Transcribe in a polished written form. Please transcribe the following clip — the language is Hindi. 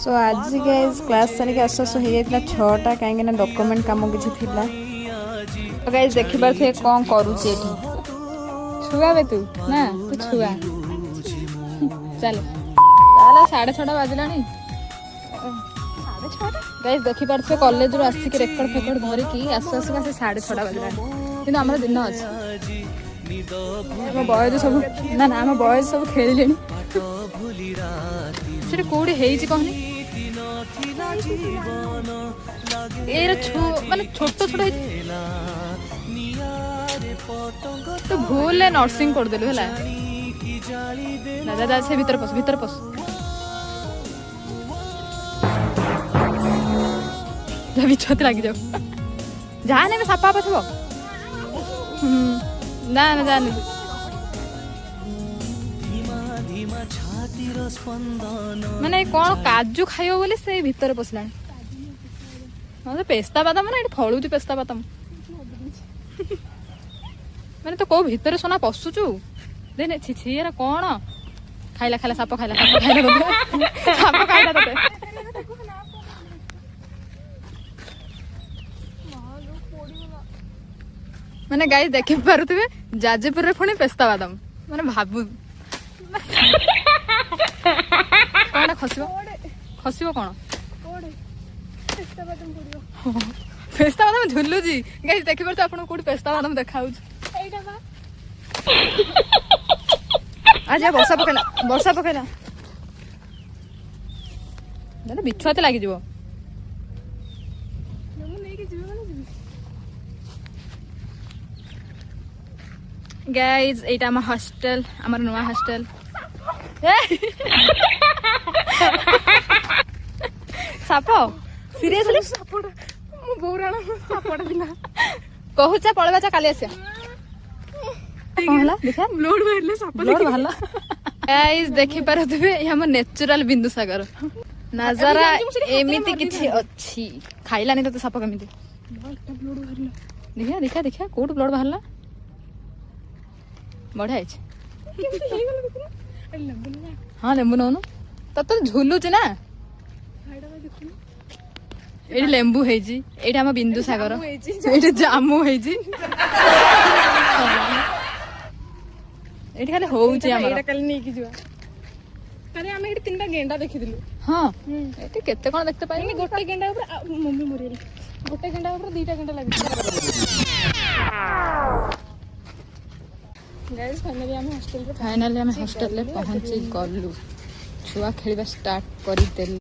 सो आज गाइज क्लास सारिक आसु आसु हो जाता 6टा कहीं डॉक्यूमेंट काम किसी थिला तो गाइज देखि पारे कौन करुचे छुआ बे तू ना तू छुआ चल चल 6:30 बाजला गाइज देखि पारे कॉलेज रू आसिक रेकर्ड फेकर्ड धरिकी आसु आसु 6:30 बाजला कि आम दिन अच्छे बॉयज सब ना ना आम बॉयज सब खेलिले कौड़ी कहनी माने छोट छोट तो भूल नर्सिंग करदेलु है दादा से भीतर पस बिछत लगी जाओ जहाँ ना सापा पथब ना ना जाने माने कौन काजू खाइब बोली से भीतर पसला तो पेस्ता बादाम ना ये फलुची पेस्ता बादाम माने तो कौ भीतर सोना पशुचु देने छी यार कौन खाइला खाइला साप खाइला साप खाइला तोते माने गाई देखि पारुथिबे जाजपुर रे पुणी पेस्ता बादाम माने भाबु कौन खसिबो कौन पेस्ता बादाम झुलुची गाइस देखि पारत आपन कोडी पेस्ता बादाम देखाउछ एटा बा आज वर्षा पकेला ना बिछुआते लागि जिवो गाइज एटा हम हॉस्टल हमर नुआ हॉस्टल साप सीरियसली सापड़ मु बोराणा सापड़ बिना कहूचा पळबाचा काली आसे कहला देखा ब्लड बाहरले साप ब्लड भाला गाइज देखि पारथबे हम नेचुरल बिंदु सागर नजारा एमिति किछि अछि खाइला नि तो साप केमिति ब्लड बाहरला देखा देखा कोड ब्लड बाहरला बढ़िया हाँ लेंबू नौनु तो झुलुच ना ये लेंबू है आम बिंदु सागर ये जामु है खाली होउची हमर काली नै कि जुआ काली हम एठी तीनटा गेंडा देखिदिलु हां एठी केते कोन देखते पाइनी गोटे गेंडा ऊपर मम्मी मरियली गोटे गेंडा ऊपर दुईटा गेंडा लागि गाइस फाइनली हम हॉस्टल रे पहुंची गलु छुआ खेलबा स्टार्ट करि देल।